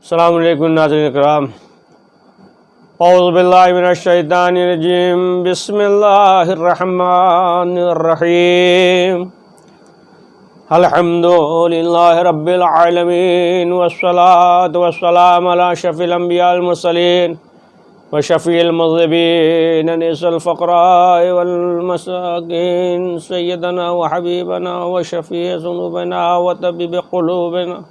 السلام علیکم ناظرین کرام، اعوذ باللہ من الشیطان الرجیم، بسم اللہ الرحمن الرحیم، الحمد للہ رب العالمین، والصلاة والسلام علی شفیع الانبیاء المرسلین وشفیع المذنبین، انیس الفقراء والمساکین، سیدنا وحبیبنا وشفیع ذنوبنا وطبیب قلوبنا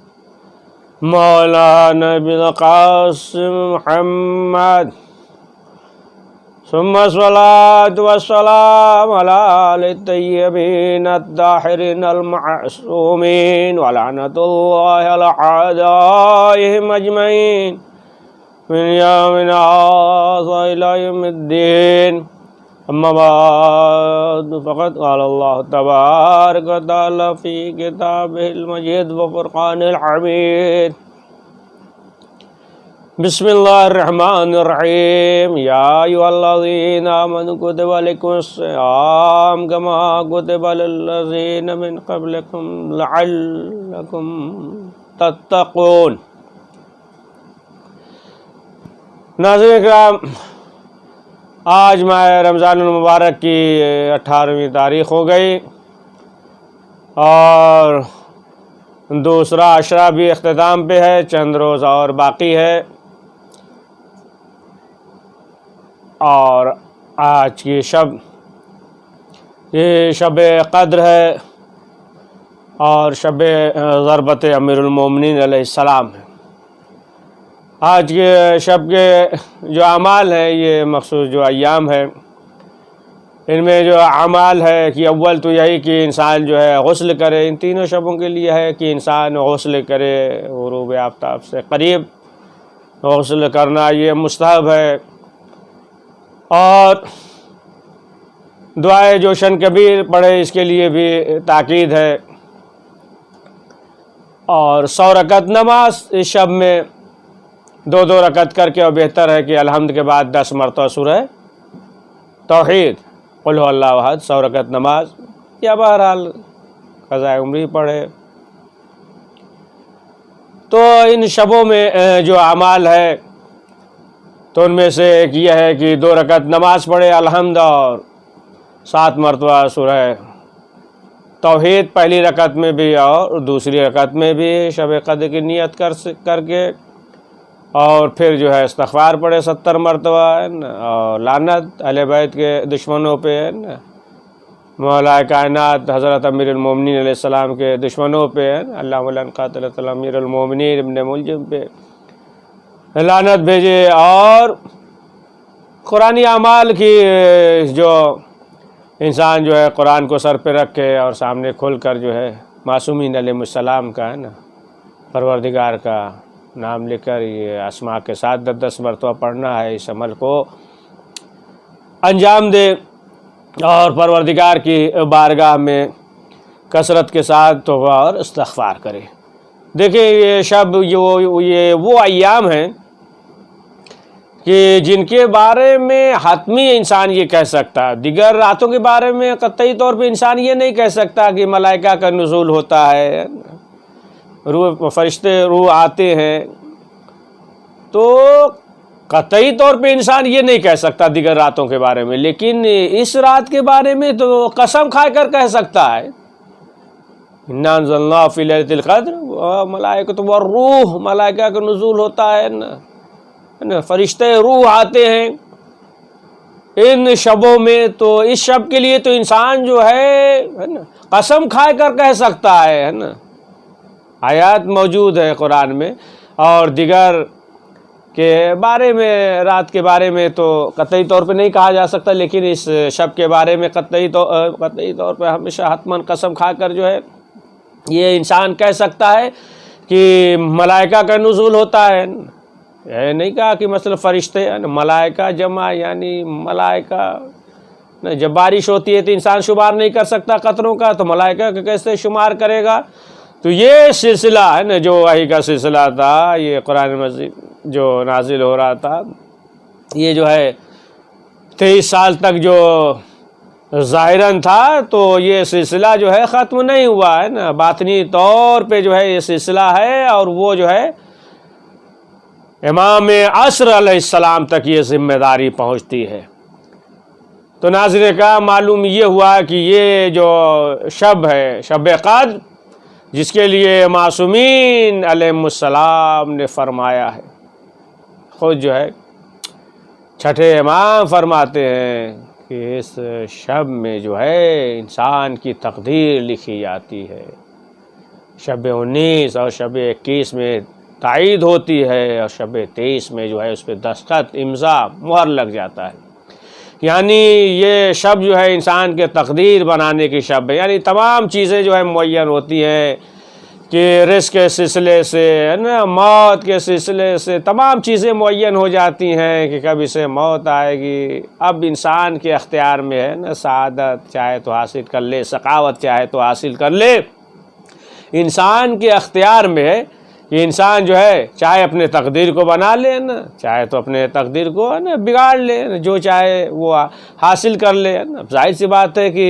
مولانا بالقاسم محمد، ثم الصلاة والسلام على آل الطيبين الطاهرين المعصومين، ولعنة الله على أعدائهم أجمعين من يومنا هذا إلى يوم الدين. أما بعد، فقد قال الله تبارك وتعالى في كتابه المجيد وفرقان الحميد، بسم الله الرحمن الرحيم، يا أيها الذين آمنوا كتب عليكم الصيام كما كتب على الذين من قبلكم لعلكم تتقون. ناظرین کرام، آج ماہ رمضان المبارک کی 18ویں تاریخ ہو گئی اور دوسرا عشرہ بھی اختتام پہ ہے، چند روز اور باقی ہے، اور آج کی شب یہ شب قدر ہے اور شب ضربت امیر المومنین علیہ السلام ہے. آج کے شب کے جو اعمال ہیں، یہ مخصوص جو ایام ہے، ان میں جو اعمال ہے کہ اول تو یہی کہ انسان جو ہے غسل کرے. ان تینوں شبوں کے لیے ہے کہ انسان غسل کرے، غروب آفتاب سے قریب غسل کرنا یہ مستحب ہے، اور دعائے جوشن کبیر پڑھے اس کے لیے بھی تاکید ہے، اور 100 رکعت نماز اس شب میں 2 رکعت کر کے، اور بہتر ہے کہ الحمد کے بعد 10 مرتبہ سورہ توحید قل هو اللہ احد 100 رکعت نماز، یا بہرحال قضاء عمری پڑھے. تو ان شبوں میں جو اعمال ہے تو ان میں سے ایک یہ ہے کہ 2 رکعت نماز پڑھے الحمد، اور 7 مرتبہ سورہ توحید، پہلی رکعت میں بھی اور دوسری رکعت میں بھی شب قدر کی نیت کر کے، اور پھر جو ہے استغفار پڑھے 70 مرتبہ، اور لعنت اہل بیت کے دشمنوں پہ، مولا کائنات حضرت امیر المومنین علیہ السلام کے دشمنوں پہ، اللہم لعن قاتلۃ امیر المومنین ابن ملجم پہ لعنت بھیجے. اور قرآنی اعمال کی جو انسان جو ہے قرآن کو سر پہ رکھ کے اور سامنے کھول کر جو ہے معصومین علیہ السلام کا پروردگار کا نام لے کر یہ اسماء کے ساتھ 10 مرتبہ پڑھنا ہے، اس عمل کو انجام دے اور پروردگار کی بارگاہ میں کثرت کے ساتھ توبہ اور استغفار کرے. دیکھیں، یہ شب یہ وہ ایام ہیں کہ جن کے بارے میں حتمی انسان یہ کہہ سکتا، دیگر راتوں کے بارے میں قطعی طور پہ انسان یہ نہیں کہہ سکتا کہ ملائکہ کا نزول ہوتا ہے، روح فرشتے روح آتے ہیں، تو قطعی طور پہ انسان یہ نہیں کہہ سکتا دیگر راتوں کے بارے میں. لیکن اس رات کے بارے میں تو قسم کھا کر کہہ سکتا ہے، انا انزلناہ فی لیلۃ القدر، ملائکۃ والروح، ملائکہ کا نزول ہوتا ہے نا، فرشتے روح آتے ہیں ان شبوں میں. تو اس شب کے لیے تو انسان جو ہے نا قسم کھا کر کہہ سکتا ہے نا. آیات موجود ہے قرآن میں، اور دیگر کے بارے میں، رات کے بارے میں تو قطعی طور پہ نہیں کہا جا سکتا، لیکن اس شب کے بارے میں قطعی طور پہ ہمیشہ حتماً قسم کھا کر جو ہے یہ انسان کہہ سکتا ہے کہ ملائکہ کا نزول ہوتا ہے. یہ نہیں کہا کہ مثلا فرشتے، ملائکہ جمع یعنی ملائکہ. جب بارش ہوتی ہے تو انسان شمار نہیں کر سکتا قطروں کا، تو ملائکہ کا کیسے شمار کرے گا؟ تو یہ سلسلہ ہے نا، جو وحی کا سلسلہ تھا، یہ قرآن مجید جو نازل ہو رہا تھا، یہ جو ہے 23 سال تک جو ظاہراً تھا، تو یہ سلسلہ جو ہے ختم نہیں ہوا ہے نا، باطنی طور پہ جو ہے یہ سلسلہ ہے، اور وہ جو ہے امام عصر علیہ السلام تک یہ ذمہ داری پہنچتی ہے۔ تو ناظرین کا معلوم یہ ہوا کہ یہ جو شب ہے، شب قدر، جس کے لیے معصومین علیہم السلام نے فرمایا ہے، خود جو ہے چھٹے امام فرماتے ہیں کہ اس شب میں جو ہے انسان کی تقدیر لکھی جاتی ہے۔ شب 19 اور شب 21 میں تائید ہوتی ہے، اور شب 23 میں جو ہے اس پہ دستخط، امضا، مہر لگ جاتا ہے۔ یعنی یہ شب جو ہے انسان کے تقدیر بنانے کی شب ہے، یعنی تمام چیزیں جو ہے معین ہوتی ہیں کہ رزق کے سلسلے سے، ہے نا، موت کے سلسلے سے تمام چیزیں معین ہو جاتی ہیں کہ کب اسے موت آئے گی۔ اب انسان کے اختیار میں ہے نا، سعادت چاہے تو حاصل کر لے، سخاوت چاہے تو حاصل کر لے۔ انسان کے اختیار میں ہے کہ انسان جو ہے چاہے اپنے تقدیر کو بنا لے نا، چاہے تو اپنے تقدیر کو ہے نا بگاڑ لے، جو چاہے وہ حاصل کر لے نا۔ ظاہر سی بات ہے کہ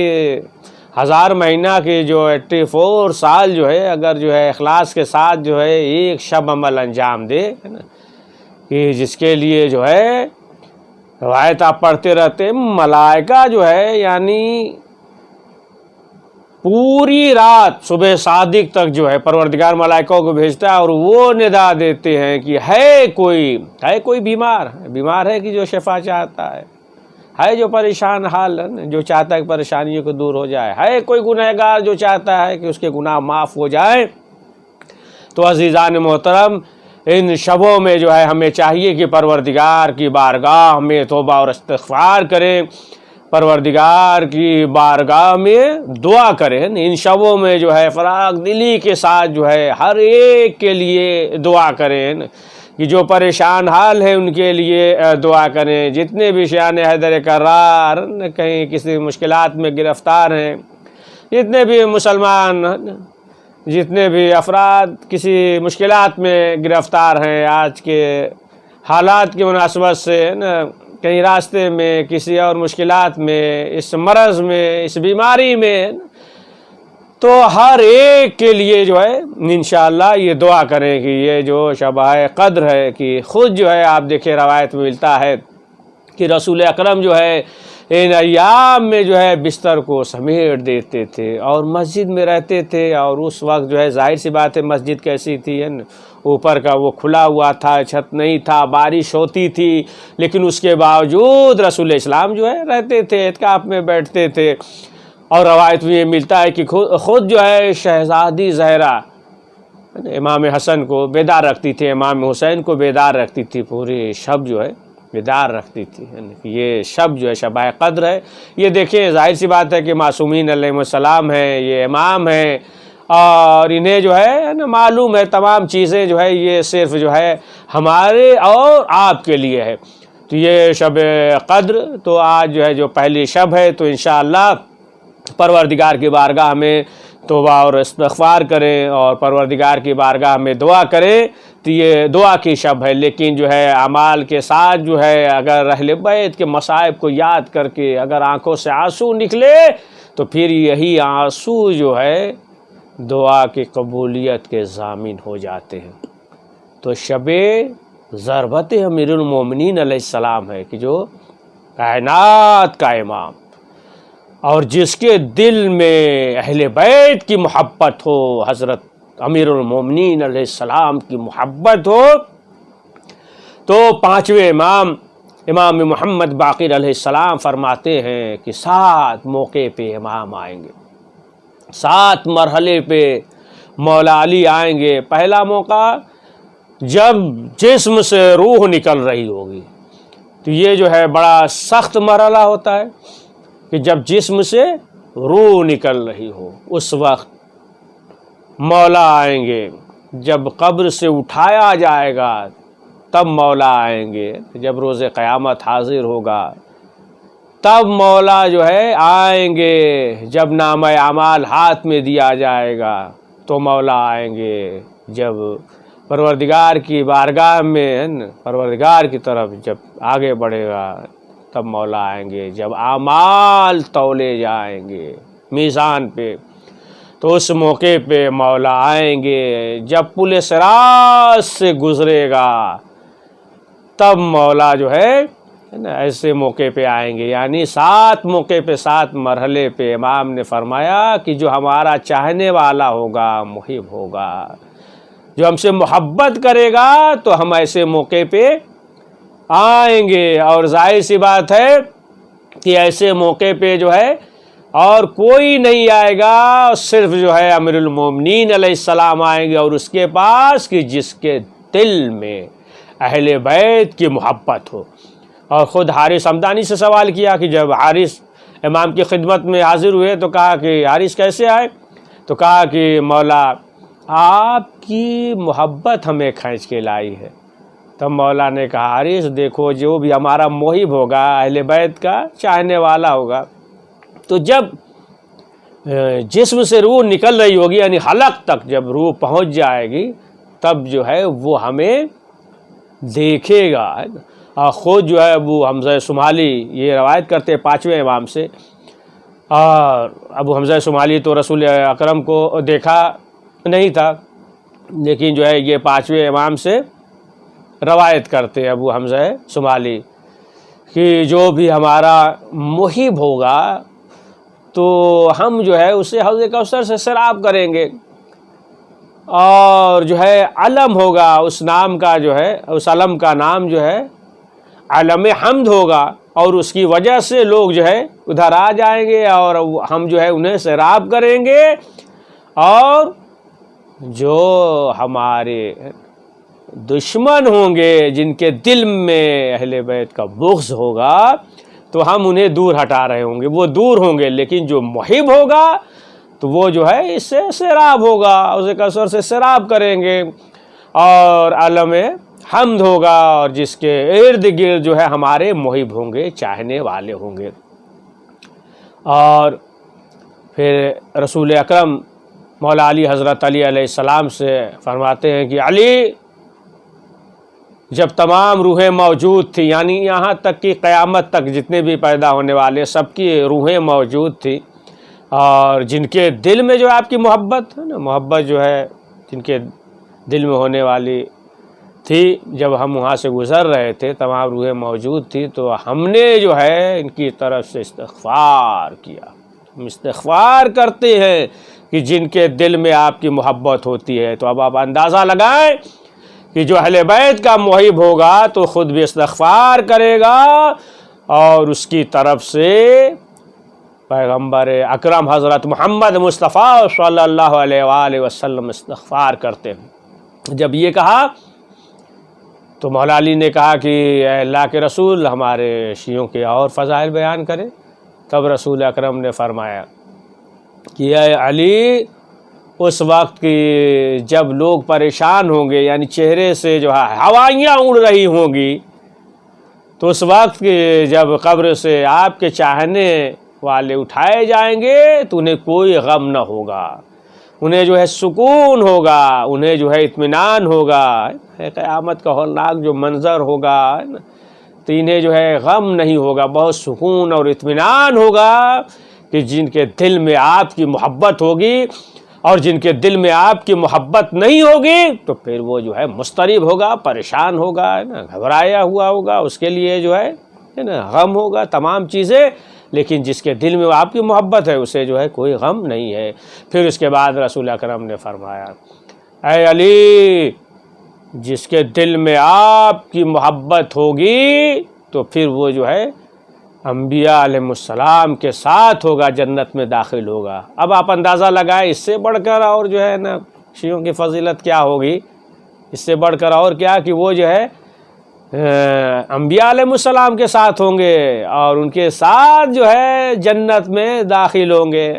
1000 مہینہ کی جو 84 سال جو ہے، اگر جو ہے اخلاص کے ساتھ جو ہے ایک شب عمل انجام دے، ہے نا، کہ جس کے لیے جو ہے روایت آپ پڑھتے رہتے، ملائکہ جو ہے یعنی پوری رات صبح صادق تک جو ہے پروردگار ملائکوں کو بھیجتا ہے، اور وہ ندا دیتے ہیں کہ ہے کوئی بیمار ہے کہ جو شفا چاہتا ہے جو پریشان حال ہے، جو چاہتا ہے کہ پریشانیوں کو دور ہو جائے، ہے کوئی گنہگار جو چاہتا ہے کہ اس کے گناہ معاف ہو جائیں۔ تو عزیزان محترم، ان شبوں میں جو ہے ہمیں چاہیے کہ پروردگار کی بارگاہ میں توبہ اور استغفار کریں، پروردگار کی بارگاہ میں دعا کریں۔ ان شبوں میں جو ہے فراغ دلی کے ساتھ جو ہے ہر ایک کے لیے دعا کریں، کہ جو پریشان حال ہے ان کے لیے دعا کریں۔ جتنے بھی شیعان حیدر کرار کہیں کسی مشکلات میں گرفتار ہیں، جتنے بھی مسلمان، جتنے بھی افراد کسی مشکلات میں گرفتار ہیں، آج کے حالات کی مناسبت سے نا، کہیں راستے میں کسی اور مشکلات میں، اس مرض میں، اس بیماری میں، تو ہر ایک کے لیے جو ہے انشاءاللہ یہ دعا کریں کہ یہ جو شبہ قدر ہے، کہ خود جو ہے آپ دیکھیں روایت میں ملتا ہے کہ رسول اکرم جو ہے ان ایام میں جو ہے بستر کو سمیٹ دیتے تھے اور مسجد میں رہتے تھے، اور اس وقت جو ہے ظاہر سی بات ہے مسجد کیسی تھی، اوپر کا وہ کھلا ہوا تھا، چھت نہیں تھا، بارش ہوتی تھی، لیکن اس کے باوجود رسول اسلام جو ہے رہتے تھے، اعتکاف میں بیٹھتے تھے۔ اور روایت میں یہ ملتا ہے کہ خود جو ہے شہزادی زہرا امام حسن کو بیدار رکھتی تھی، امام حسین کو بیدار رکھتی تھی، پوری شب جو ہے بیدار رکھتی تھی۔ یہ شب جو ہے شبہ قدر ہے۔ یہ دیکھیں ظاہر سی بات ہے کہ معصومین علیہ السلام ہیں، یہ امام ہیں، اور انہیں جو ہے معلوم ہے تمام چیزیں جو ہے یہ صرف جو ہے ہمارے اور آپ کے لیے ہے۔ تو یہ شب قدر تو آج جو ہے جو پہلی شب ہے، تو انشاءاللہ پروردگار کی بارگاہ میں توبہ اور استغفار کریں اور پروردگار کی بارگاہ میں دعا کریں، تو یہ دعا کی شب ہے۔ لیکن جو ہے اعمال کے ساتھ جو ہے اگر اہل بیت کے مصائب کو یاد کر کے اگر آنکھوں سے آنسو نکلے، تو پھر یہی آنسو جو ہے دعا کی قبولیت کے ضامن ہو جاتے ہیں۔ تو شب ضربت امیر المومنین علیہ السلام ہے کہ جو کائنات کا امام، اور جس کے دل میں اہل بیت کی محبت ہو، حضرت امیر المومنین علیہ السلام کی محبت ہو، تو پانچویں امام محمد باقر علیہ السلام فرماتے ہیں کہ 7 موقع پہ امام آئیں گے، 7 مرحلے پہ مولا علی آئیں گے۔ پہلا موقع جب جسم سے روح نکل رہی ہوگی، تو یہ جو ہے بڑا سخت مرحلہ ہوتا ہے کہ جب جسم سے روح نکل رہی ہو، اس وقت مولا آئیں گے۔ جب قبر سے اٹھایا جائے گا تب مولا آئیں گے۔ جب روز قیامت حاضر ہوگا تب مولا جو ہے آئیں گے۔ جب نامہ اعمال ہاتھ میں دیا جائے گا تو مولا آئیں گے۔ جب پروردگار کی بارگاہ میں پروردگار کی طرف جب آگے بڑھے گا تب مولا آئیں گے۔ جب اعمال تولے جائیں گے میزان پہ تو اس موقع پہ مولا آئیں گے۔ جب پل صراط سے گزرے گا تب مولا جو ہے نا ایسے موقع پہ آئیں گے. یعنی 7 موقع پہ 7 مرحلے پہ امام نے فرمایا کہ جو ہمارا چاہنے والا ہوگا، محب ہوگا، جو ہم سے محبت کرے گا تو ہم ایسے موقع پہ آئیں گے. اور ظاہر سی بات ہے کہ ایسے موقع پہ جو ہے اور کوئی نہیں آئے گا، صرف جو ہے امیر المومنین علیہ السلام آئیں گے، اور اس کے پاس کہ جس کے دل میں اہل بیت کی محبت ہو. اور خود حارث حمدانی سے سوال کیا کہ جب حارث امام کی خدمت میں حاضر ہوئے تو کہا کہ حارث کیسے آئے؟ تو کہا کہ مولا آپ کی محبت ہمیں کھینچ کے لائی ہے. تب مولا نے کہا حارث دیکھو، جو بھی ہمارا محب ہوگا، اہل بیت کا چاہنے والا ہوگا، تو جب جسم سے روح نکل رہی ہوگی، یعنی حلق تک جب روح پہنچ جائے گی، تب جو ہے وہ ہمیں دیکھے گا. اور خود جو ہے ابو حمزہ شمالی یہ روایت کرتے 5ویں امام سے، اور ابو حمزہ شمالی تو رسول اکرم کو دیکھا نہیں تھا، لیکن جو ہے یہ 5ویں امام سے روایت کرتے ابو حمزہ شمالی کہ جو بھی ہمارا محب ہوگا تو ہم جو ہے اسے حوض کوثر سے سیراب کریں گے. اور جو ہے علم ہوگا، اس نام کا جو ہے، اس علم کا نام جو ہے علم حمد ہوگا، اور اس کی وجہ سے لوگ جو ہے ادھر آ جائیں گے اور ہم جو ہے انہیں سیراب کریں گے. اور جو ہمارے دشمن ہوں گے، جن کے دل میں اہل بیت کا بغض ہوگا، تو ہم انہیں دور ہٹا رہے ہوں گے، وہ دور ہوں گے. لیکن جو محب ہوگا تو وہ جو ہے اس سے سیراب ہوگا، اسے کوثر سے سیراب کریں گے. اور علم حمد ہوگا، اور جس کے ارد گرد جو ہے ہمارے محب ہوں گے، چاہنے والے ہوں گے. اور پھر رسول اکرم مولا علی حضرت علی علیہ السلام سے فرماتے ہیں کہ علی، جب تمام روحیں موجود تھیں، یعنی یہاں تک کہ قیامت تک جتنے بھی پیدا ہونے والے سب کی روحیں موجود تھیں، اور جن کے دل میں جو آپ کی محبت ہے نا، محبت جو ہے جن کے دل میں ہونے والی تھی، جب ہم وہاں سے گزر رہے تھے تمام روحیں موجود تھی، تو ہم نے جو ہے ان کی طرف سے استغفار کیا. ہم استغفار کرتے ہیں کہ جن کے دل میں آپ کی محبت ہوتی ہے. تو اب آپ اندازہ لگائیں کہ جو اہل بیت کا محب ہوگا تو خود بھی استغفار کرے گا، اور اس کی طرف سے پیغمبر اکرم حضرت محمد مصطفیٰ صلی اللہ علیہ وآلہ وسلم استغفار کرتے ہیں. جب یہ کہا تو مولا علی نے کہا کہ اے اللہ کے رسول، ہمارے شیعوں کے اور فضائل بیان کریں. تب رسول اکرم نے فرمایا کہ اے علی، اس وقت کی جب لوگ پریشان ہوں گے، یعنی چہرے سے جو ہے ہوائیاں اڑ رہی ہوں گی، تو اس وقت کی جب قبر سے آپ کے چاہنے والے اٹھائے جائیں گے تو انہیں کوئی غم نہ ہوگا، انہیں جو ہے سکون ہوگا، انہیں جو ہے اطمینان ہوگا. قیامت کا ہولناک جو منظر ہوگا تو انہیں جو ہے غم نہیں ہوگا، بہت سکون اور اطمینان ہوگا کہ جن کے دل میں آپ کی محبت ہوگی. اور جن کے دل میں آپ کی محبت نہیں ہوگی تو پھر وہ جو ہے مضطرب ہوگا، پریشان ہوگا، گھبرایا ہوا ہوگا، اس کے لیے جو ہے نا غم ہوگا، تمام چیزیں. لیکن جس کے دل میں آپ کی محبت ہے اسے جو ہے کوئی غم نہیں ہے. پھر اس کے بعد رسول اکرم نے فرمایا اے علی، جس کے دل میں آپ کی محبت ہوگی تو پھر وہ جو ہے انبیاء علیہ السلام کے ساتھ ہوگا، جنت میں داخل ہوگا. اب آپ اندازہ لگائیں اس سے بڑھ کر اور جو ہے نا شیعوں کی فضیلت کیا ہوگی، اس سے بڑھ کر اور کیا کہ وہ جو ہے انبیاء علیہ السلام کے ساتھ ہوں گے اور ان کے ساتھ جو ہے جنت میں داخل ہوں گے.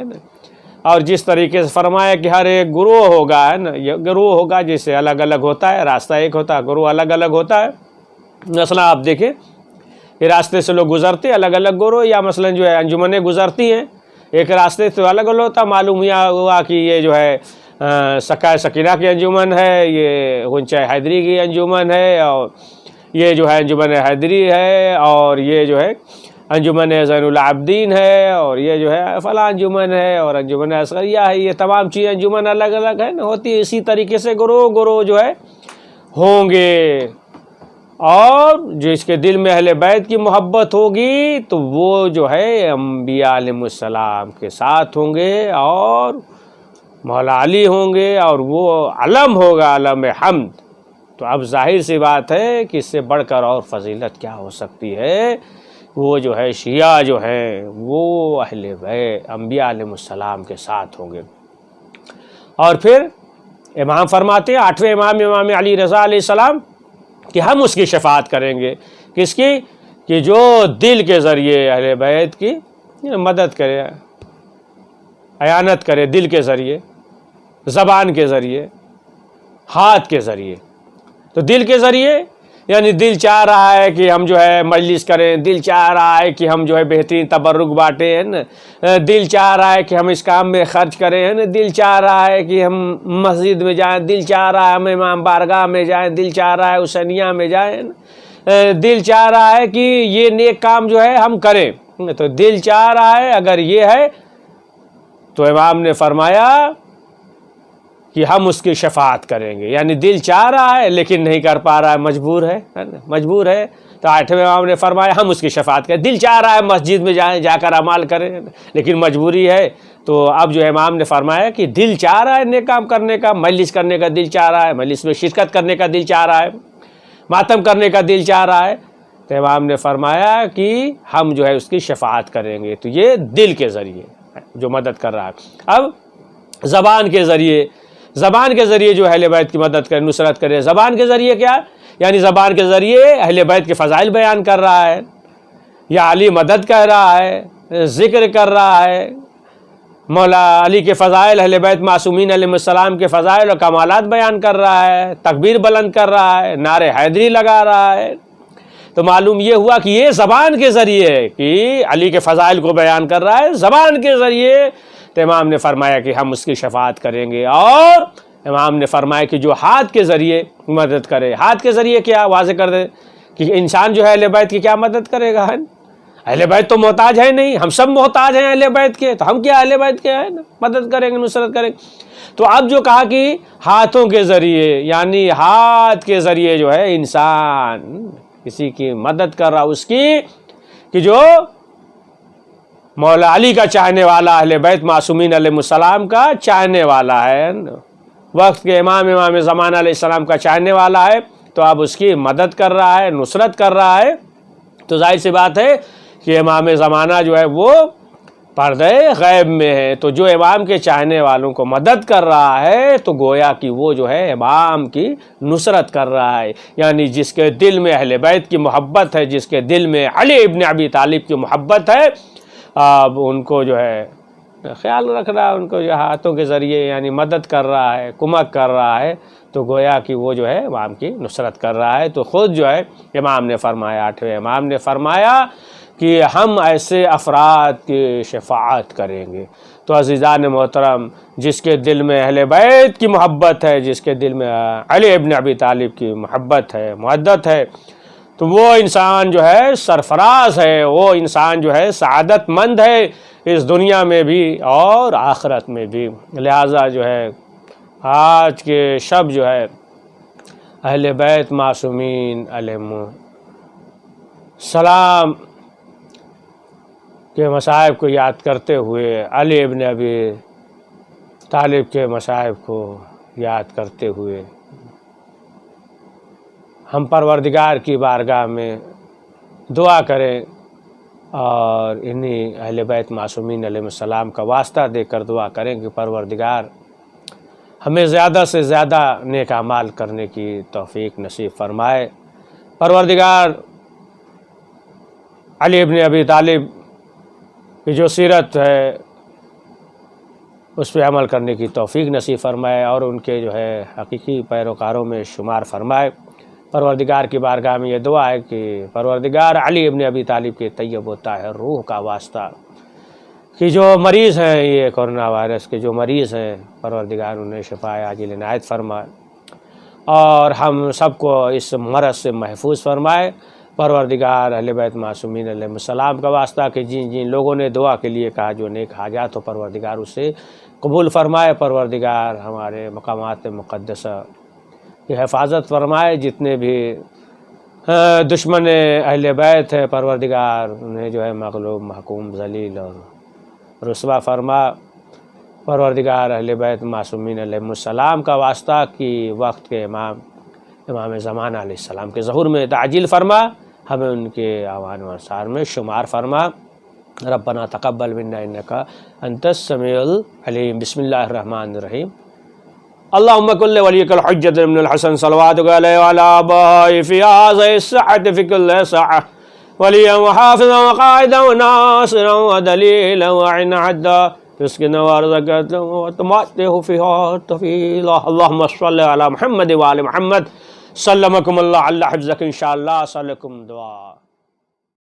اور جس طریقے سے فرمایا کہ ہر ایک گروہ ہوگا، ہے نا، یہ گروہ ہوگا جیسے الگ الگ ہوتا ہے، راستہ ایک ہوتا ہے، گروہ الگ الگ ہوتا ہے. مثلا آپ دیکھیں یہ راستے سے لوگ گزرتے الگ الگ گروہ، یا مثلا جو ہے انجمنیں گزرتی ہیں ایک راستے سے الگ الگ ہوتا، معلوم ہوا کہ یہ جو ہے سکائے سکینہ کی انجمن ہے، یہ غنچہ حیدری کی انجمن ہے، اور یہ جو ہے انجمن حیدری ہے، اور یہ جو ہے انجمن زین العابدین ہے، اور یہ جو ہے فلاں انجمن ہے، اور انجمن اصغریہ ہے. یہ تمام چیزیں انجمن الگ الگ ہے نا ہوتی ہے. اسی طریقے سے گروہ گروہ جو ہے ہوں گے. اور جس کے دل میں اہل بیت کی محبت ہوگی تو وہ جو ہے انبیاء علیہ السلام کے ساتھ ہوں گے اور مولا علی ہوں گے، اور وہ علم ہوگا، علم حمد۔ تو اب ظاہر سی بات ہے کہ اس سے بڑھ کر اور فضیلت کیا ہو سکتی ہے؟ وہ جو ہے شیعہ جو ہیں وہ اہل بیت انبیاء علیہ السلام کے ساتھ ہوں گے۔ اور پھر امام فرماتے ہیں، 8ویں امام امام علی رضا علیہ السلام، کہ ہم اس کی شفاعت کریں گے۔ کس کی؟ کہ جو دل کے ذریعے اہل بیت کی مدد کرے، اعانت کرے، دل کے ذریعے، زبان کے ذریعے، ہاتھ کے ذریعے۔ تو دل کے ذریعے یعنی دل چاہ رہا ہے کہ ہم جو ہے مجلس کریں، دل چاہ رہا ہے کہ ہم جو ہے بہترین تبرک بانٹیں، ہے نا، دل چاہ رہا ہے کہ ہم اس کام میں خرچ کریں، ہے نا، دل چاہ رہا ہے کہ ہم مسجد میں جائیں، دل چاہ رہا ہے ہم امام بارگاہ میں جائیں، دل چاہ رہا ہے حسینیہ میں جائیں، دل چاہ رہا ہے کہ یہ نیک کام جو ہے ہم کریں۔ تو دل چاہ رہا ہے، اگر یہ ہے تو امام نے فرمایا کہ ہم اس کی شفاعت کریں گے۔ یعنی دل چاہ رہا ہے لیکن نہیں کر پا رہا ہے، مجبور ہے، مجبور ہے، تو 8ویں امام نے فرمایا ہم اس کی شفاعت کریں۔ دل چاہ رہا ہے مسجد میں جائیں، جا کر اعمال کریں، لیکن مجبوری ہے، تو اب جو امام نے فرمایا کہ دل چاہ رہا ہے نیک کام کرنے کا، مجلس کرنے کا دل چاہ رہا ہے، مجلس میں شرکت کرنے کا دل چاہ رہا ہے، ماتم کرنے کا دل چاہ رہا ہے، تو امام نے فرمایا کہ ہم جو ہے اس کی شفاعت کریں گے۔ تو یہ دل کے ذریعے جو مدد کر رہا ہے۔ اب زبان کے ذریعے، زبان کے ذریعے جو اہل بیت کی مدد کرے، نصرت کرے، زبان کے ذریعے کیا؟ یعنی زبان کے ذریعے اہل بیت کے فضائل بیان کر رہا ہے، یا علی مدد کہہ رہا ہے، ذکر کر رہا ہے، مولا علی کے فضائل، اہل بیت معصومین علیہ السلام کے فضائل اور کمالات بیان کر رہا ہے، تکبیر بلند کر رہا ہے، نعرہ حیدری لگا رہا ہے۔ تو معلوم یہ ہوا کہ یہ زبان کے ذریعے کہ علی کے فضائل کو بیان کر رہا ہے، زبان کے ذریعے۔ تو امام نے فرمایا کہ ہم اس کی شفاعت کریں گے۔ اور امام نے فرمایا کہ جو ہاتھ کے ذریعے مدد کرے، ہاتھ کے ذریعے کیا واضح کر دے کہ انسان جو ہے اہل بیت کی کیا مدد کرے گا؟ اہل بیت تو محتاج ہے نہیں، ہم سب محتاج ہیں اہل بیت کے، تو ہم کیا اہل بیت کے ہیں، مدد کریں گے، نصرت کریں گے۔ تو اب جو کہا کہ ہاتھوں کے ذریعے، یعنی ہاتھ کے ذریعے جو ہے انسان کسی کی مدد کر رہا، اس کی کہ جو مولا علی کا چاہنے والا، اہل بیت معصومین علیہ السلام کا چاہنے والا ہے، وقت کے امام زمانہ علیہ السلام کا چاہنے والا ہے، تو اب اس کی مدد کر رہا ہے، نصرت کر رہا ہے۔ تو ظاہر سی بات ہے کہ امام زمانہ جو ہے وہ پردے غیب میں ہے، تو جو امام کے چاہنے والوں کو مدد کر رہا ہے تو گویا کہ وہ جو ہے امام کی نصرت کر رہا ہے۔ یعنی جس کے دل میں اہل بیت کی محبت ہے، جس کے دل میں علی ابن ابی طالب کی محبت ہے، اب ان کو جو ہے خیال رکھ رہا ہے، ان کو جو ہاتھوں کے ذریعے یعنی مدد کر رہا ہے، کمک کر رہا ہے، تو گویا کہ وہ جو ہے امام کی نصرت کر رہا ہے۔ تو خود جو ہے امام نے فرمایا، 8ویں امام نے فرمایا کہ ہم ایسے افراد کی شفاعت کریں گے۔ تو عزیزان محترم، جس کے دل میں اہل بیت کی محبت ہے، جس کے دل میں علی ابن ابی طالب کی محبت ہے، محبت ہے، تو وہ انسان جو ہے سرفراز ہے، وہ انسان جو ہے سعادت مند ہے، اس دنیا میں بھی اور آخرت میں بھی۔ لہٰذا جو ہے آج کے شب جو ہے اہل بیت معصومین علیہم السلام کے مصائب کو یاد کرتے ہوئے، علی ابن ابی طالب کے مصائب کو یاد کرتے ہوئے، ہم پروردگار کی بارگاہ میں دعا کریں اور انہی اہل بیت معصومین علیہ السلام کا واسطہ دے کر دعا کریں کہ پروردگار ہمیں زیادہ سے زیادہ نیک اعمال کرنے کی توفیق نصیب فرمائے۔ پروردگار علی ابن ابی طالب کی جو سیرت ہے اس پہ عمل کرنے کی توفیق نصیب فرمائے اور ان کے جو ہے حقیقی پیروکاروں میں شمار فرمائے۔ پروردگار کی بارگاہ میں یہ دعا ہے کہ پروردگار علی ابن ابی طالب کے طیب و طاہر روح کا واسطہ کہ جو مریض ہیں، یہ کورونا وائرس کے جو مریض ہیں، پروردگار انہیں شفاء عاجل عنایت فرمائے اور ہم سب کو اس مرض سے محفوظ فرمائے۔ پروردگار اہل بیت معصومین علیہ السلام کا واسطہ کہ جن جن لوگوں نے دعا کے لیے کہا، جو نیک حاجات ہو، پروردگار اسے قبول فرمائے۔ پروردگار ہمارے مقامات مقدسہ کی حفاظت فرمائے، جتنے بھی دشمن اہل بیت ہے پروردگار انہیں جو ہے مغلوب محکوم ذلیل اور رسوا فرما۔ پروردگار اہل بیت معصومین علیہ السلام کا واسطہ کہ وقت کے امام زمانہ علیہ السلام کے ظہور میں تعجیل فرما، ہمیں ان کے اعوان و انصار میں شمار فرما۔ ربنا تقبل منا انکا انت السمیع العلیم۔ بسم اللہ الرحمن الرحیم۔ اللہم کل ولیک الحجۃ ابن الحسن صلواتک علیہ وعلی آبائہ فی هذه الساعة فی کل ساعة ولیا وحافظا وقائدا وناصرا ودلیلا وعنعدا تسکن وارزقتا وتماتع فیہا طویلا۔ اللہم صلی علی محمد وعلی محمد۔ سلمکم اللہ، اللہ حفظک انشاءاللہ۔ السلام علیکم دعا۔